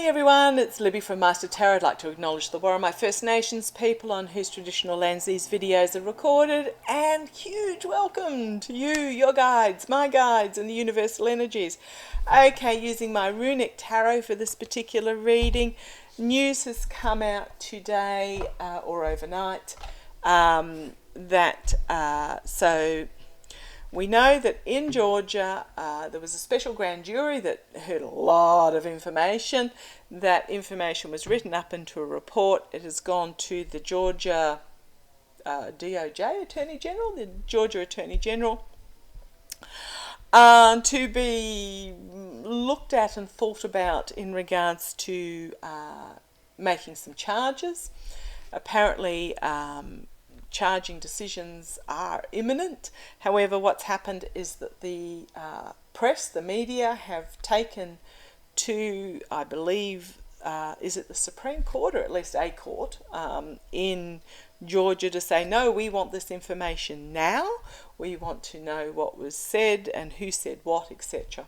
Morning everyone, it's Libby from Master Tarot. I'd like to acknowledge the Warramai First Nations people on whose traditional lands these videos are recorded, and huge welcome to you, your guides, my guides, and the universal energies. Okay, using my runic tarot for this particular reading, news has come out today or overnight so we know that in Georgia there was a special grand jury that heard a lot of information. That information was written up into a report. It has gone to the Georgia DOJ Attorney General, the Georgia Attorney General, to be looked at and thought about in regards to making some charges. Apparently charging decisions are imminent. However, what's happened is that the press, the media, have taken to, I believe, is it the Supreme Court, or at least a court in Georgia, to say, no, we want this information now. We want to know what was said and who said what, etc.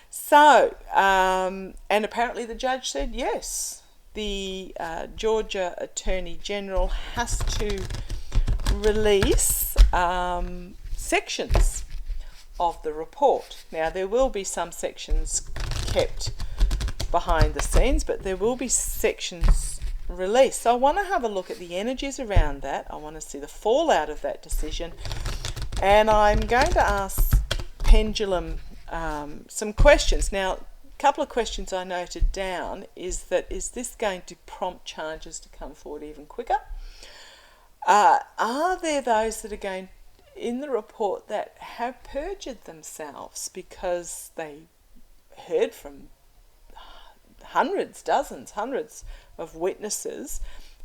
So, and apparently the judge said yes. The Georgia Attorney General has to release sections of the report. Now, there will be some sections kept behind the scenes, but there will be sections released. So I want to have a look at the energies around that. I want to see the fallout of that decision, and I'm going to ask Pendulum some questions. Now, a couple of questions I noted down is this going to prompt charges to come forward even quicker? Are there those that are going in the report that have perjured themselves because they heard from hundreds of witnesses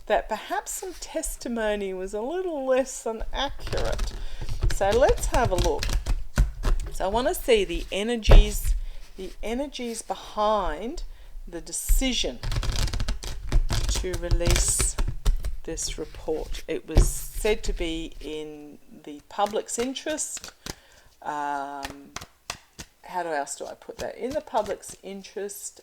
that perhaps some testimony was a little less than accurate? So let's have a look. So I want to see the energies behind the decision to release this report. It was said to be in the public's interest. How else do I put that? In the public's interest.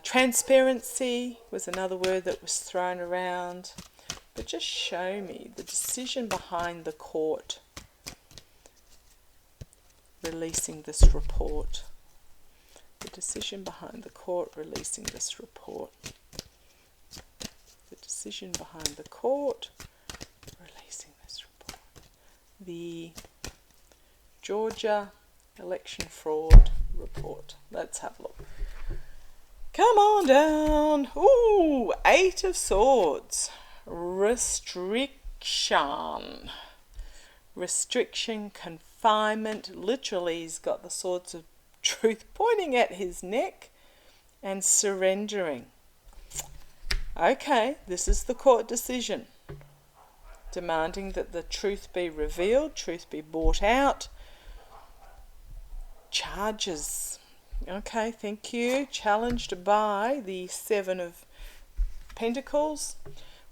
Transparency was another word that was thrown around. But just show me the decision behind the court releasing this report. The decision behind the court releasing this report. The decision behind the court releasing this report. The Georgia election fraud report. Let's have a look. Come on down. Ooh, 8 of Swords. Restriction. Restriction, confinement. Literally, he's got the swords of truth pointing at his neck, and surrendering. Okay, this is the court decision, demanding that the truth be revealed, truth be brought out. Charges. Okay, thank you. Challenged by the 7 of Pentacles,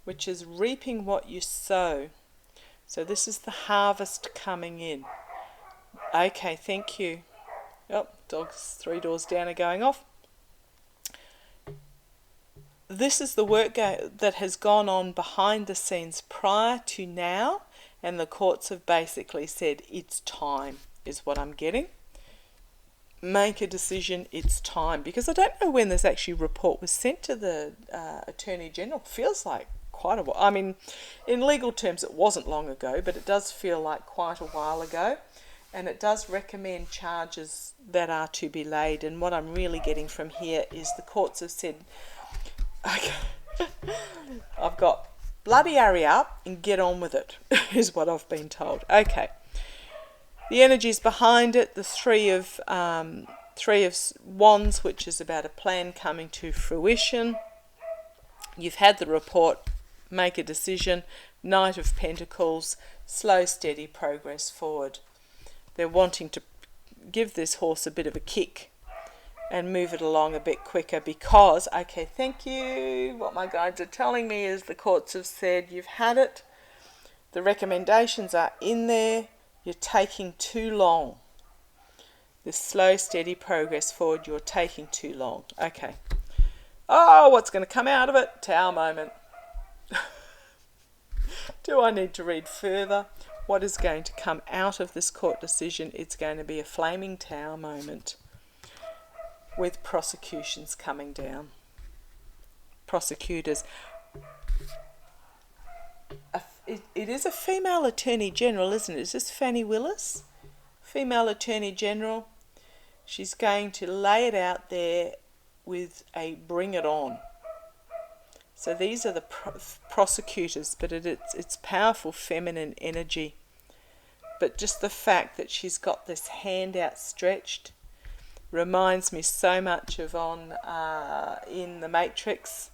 which is reaping what you sow. So this is the harvest coming in. Okay, thank you. Oh, dogs 3 doors down are going off. This is the work that has gone on behind the scenes prior to now, and the courts have basically said it's time, is what I'm getting. Make a decision, it's time. Because I don't know when this actually report was sent to the Attorney General. Feels like quite a while. I mean, in legal terms it wasn't long ago, but it does feel like quite a while ago. And it does recommend charges that are to be laid. And what I'm really getting from here is the courts have said, okay, I've got bloody hurry up and get on with it, is what I've been told. Okay. The energies behind it, the three of Wands, which is about a plan coming to fruition. You've had the report, make a decision. Knight of Pentacles, slow, steady progress forward. They're wanting to give this horse a bit of a kick and move it along a bit quicker because, okay, thank you. What my guides are telling me is the courts have said you've had it. The recommendations are in there. You're taking too long. This slow, steady progress forward, you're taking too long. Okay. Oh, what's going to come out of it? Tower moment. Do I need to read further? What is going to come out of this court decision? It's going to be a flaming tower moment with prosecutions coming down. Prosecutors. It is a female Attorney General, isn't it? Is this Fannie Willis? Female Attorney General. She's going to lay it out there with a bring it on. So these are the prosecutors, but it's powerful feminine energy. But just the fact that she's got this hand outstretched reminds me so much of in The Matrix,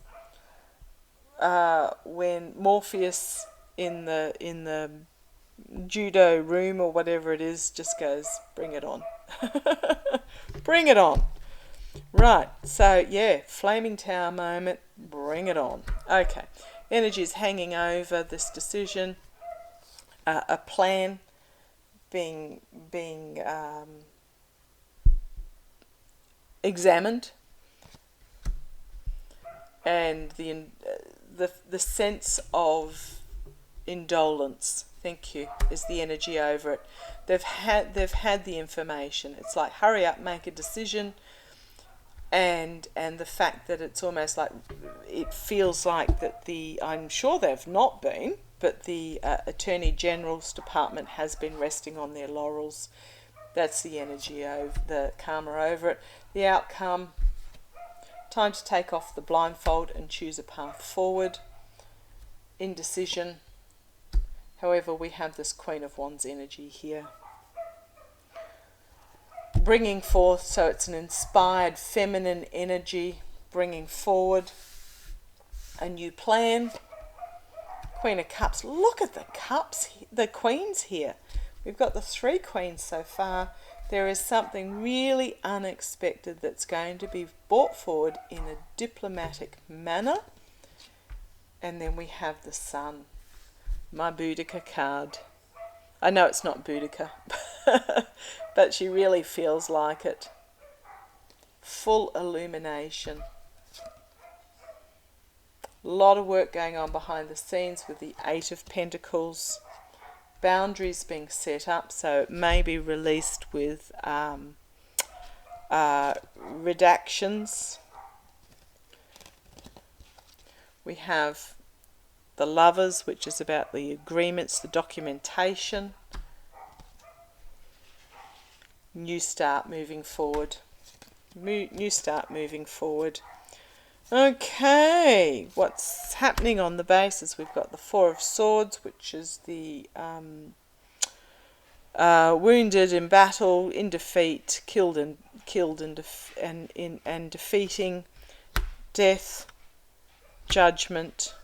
when Morpheus in the judo room or whatever it is just goes, bring it on. Bring it on. Right, so yeah, flaming tower moment, bring it on. Okay, energy is hanging over this decision, a plan being examined, and the sense of indolence, thank you, is the energy over it. They've had the information. It's like, hurry up, make a decision. And the fact that it's almost like, it feels like that I'm sure they've not been, but the Attorney General's department has been resting on their laurels. That's the energy over the karma over it. The outcome, time to take off the blindfold and choose a path forward. Indecision. However, we have this Queen of Wands energy here. Bringing forth, so it's an inspired feminine energy, bringing forward a new plan. Queen of Cups. Look at the cups, the queens here. We've got the 3 queens so far. There is something really unexpected that's going to be brought forward in a diplomatic manner. And then we have the Sun, my Boudica card. I know it's not Boudica, but she really feels like it. Full illumination. A lot of work going on behind the scenes with the 8 of Pentacles. Boundaries being set up, so it may be released with redactions. We have the Lovers, which is about the agreements, the documentation. New start moving forward. New start moving forward. Okay, what's happening on the bases? We've got the 4 of Swords, which is the wounded in battle, in defeat, killed and defeating, death, judgment.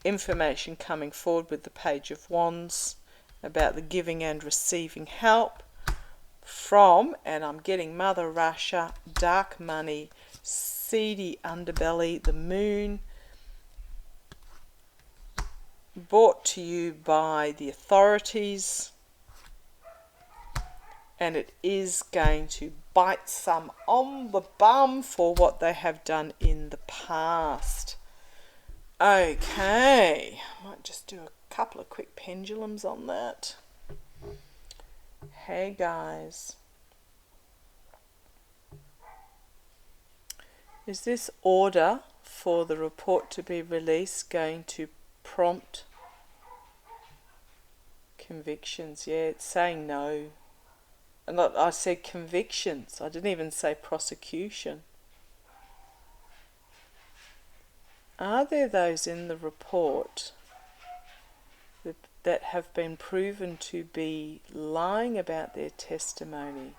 Information coming forward with the Page of Wands about the giving and receiving help from, and I'm getting Mother Russia, dark money, seedy underbelly, the Moon, brought to you by the authorities, and it is going to bite some on the bum for what they have done in the past. Okay, I might just do a couple of quick pendulums on that. Hey guys, is this order for the report to be released going to prompt convictions? Yeah, it's saying no. And I said convictions, I didn't even say prosecution. Are there those in the report that have been proven to be lying about their testimony?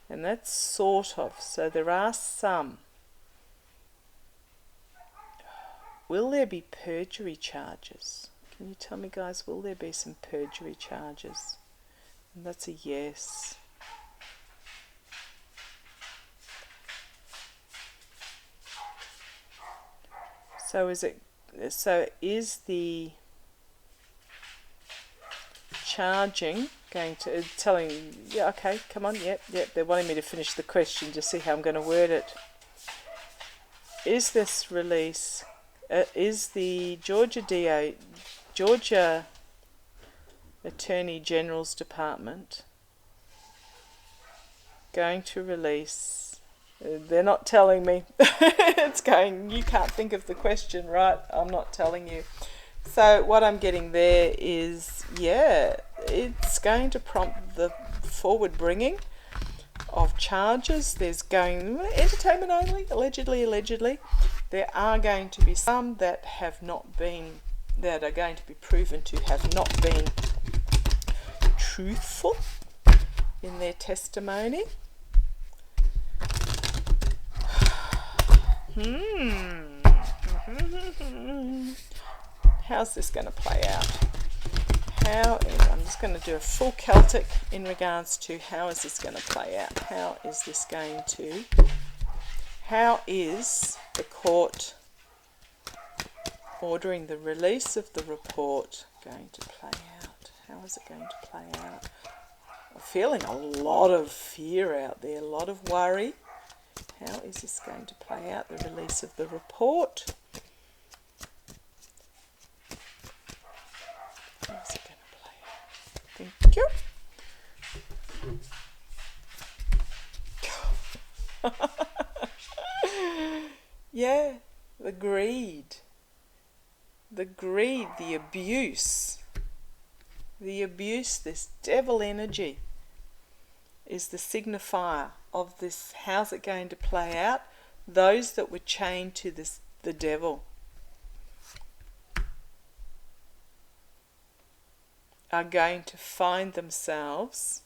And that's sort of, so there are some. Will there be perjury charges? Can you tell me, guys, will there be some perjury charges? And that's a yes. So is the charging going to telling, yeah, okay, come on, yep. They're wanting me to finish the question to see how I'm going to word it. Is this release? Is the Georgia Attorney General's Department going to release? They're not telling me. It's going, you can't think of the question, right? I'm not telling you. So what I'm getting there is, yeah, it's going to prompt the forward bringing of charges. There's going, entertainment only, allegedly. There are going to be some that have not been, that are going to be proven to have not been truthful in their testimony. How's this going to play out? I'm just going to do a full Celtic in regards to how is this going to play out? How is the court ordering the release of the report going to play out? How is it going to play out? I'm feeling a lot of fear out there, a lot of worry. How is this going to play out, the release of the report? How is it going to play out? Thank you. Yeah, the greed, the abuse, this devil energy is the signifier of this. How's it going to play out? Those that were chained to the devil are going to find themselves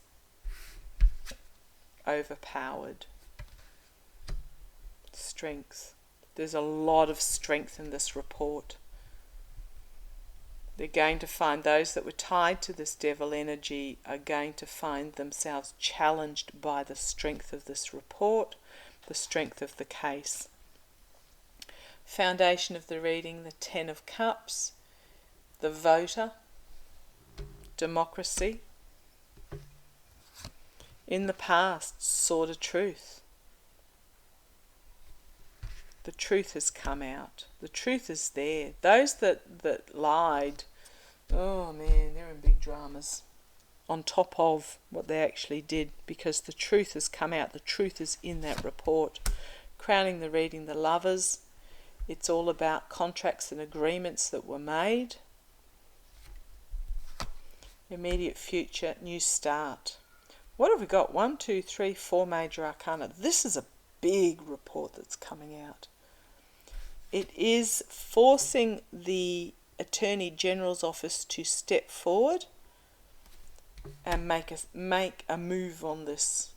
overpowered. Strength. There's a lot of strength in this report. They're going to find those that were tied to this devil energy are going to find themselves challenged by the strength of this report, the strength of the case. Foundation of the reading, the Ten of Cups, the voter, democracy. In the past, sword of truth. The truth has come out. The truth is there. Those that lied, oh man, they're in big dramas on top of what they actually did, because the truth has come out. The truth is in that report. Crowning the reading, the Lovers. It's all about contracts and agreements that were made. Immediate future, new start. What have we got? 1, 2, 3, 4 major arcana. This is a big report that's coming out. It is forcing the Attorney General's office to step forward and make a move on this.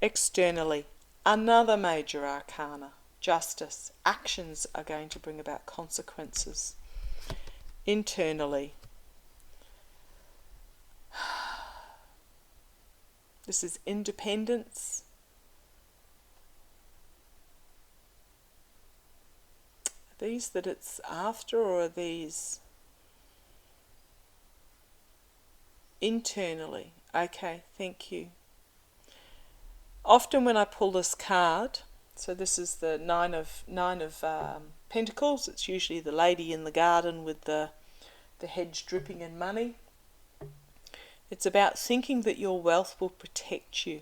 Externally, another major arcana, justice. Actions are going to bring about consequences. Internally, this is independence. These that it's after, or are these internally? Okay, thank you. Often when I pull this card, so this is the nine of Pentacles. It's usually the lady in the garden with the hedge dripping in money. It's about thinking that your wealth will protect you.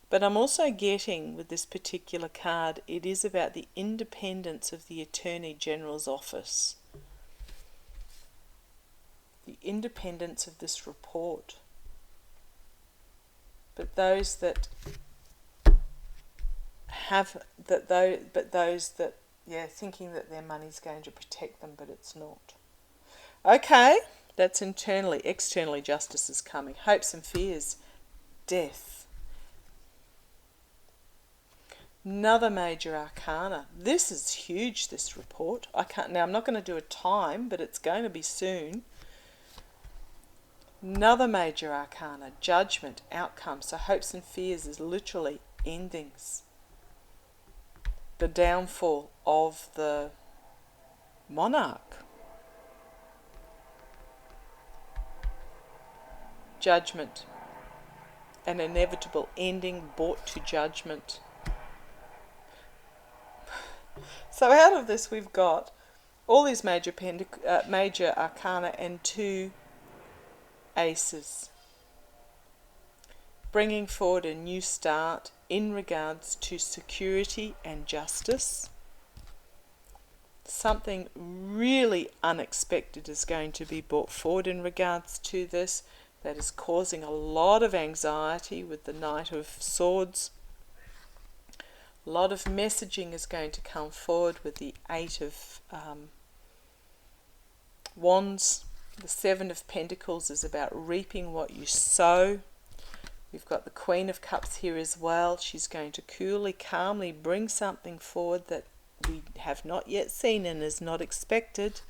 But I'm also getting, with this particular card, it is about the independence of the Attorney General's office. The independence of this report. But those that thinking that their money's going to protect them, but it's not. Okay, that's internally. Externally, justice is coming. Hopes and fears. Death. Another major arcana. This is huge, this report. I'm not going to do a time, but it's going to be soon. Another major arcana. Judgment, outcome. So hopes and fears is literally endings. The downfall of the Monarch. Judgment. An inevitable ending brought to judgment. So out of this we've got all these major arcana and 2 aces, bringing forward a new start in regards to security and justice. Something really unexpected is going to be brought forward in regards to this that is causing a lot of anxiety with the Knight of Swords. A lot of messaging is going to come forward with the 8 of Wands. The 7 of Pentacles is about reaping what you sow. We've got the Queen of Cups here as well. She's going to coolly, calmly bring something forward that we have not yet seen and is not expected.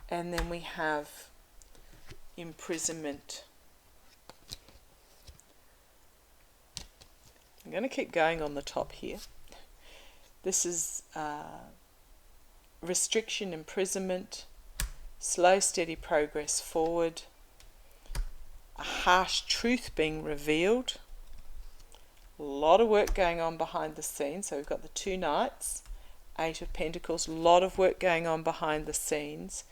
And then we have imprisonment. I'm going to keep going on the top here. This is restriction, imprisonment, slow, steady progress forward, a harsh truth being revealed, a lot of work going on behind the scenes. So we've got the 2 Knights, 8 of Pentacles, a lot of work going on behind the scenes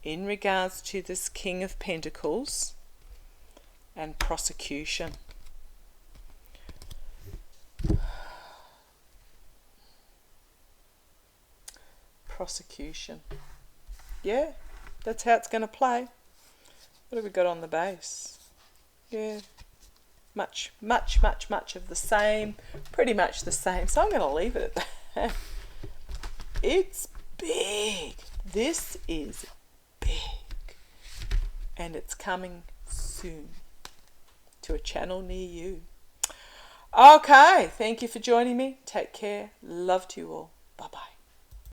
in regards to this King of Pentacles and prosecution. Prosecution. Yeah, that's how it's going to play. What have we got on the base? Yeah, much of the same, pretty much the same. So I'm going to leave it at that. It's big. This is big. And it's coming soon to a channel near you. Okay, thank you for joining me. Take care. Love to you all. Bye-bye.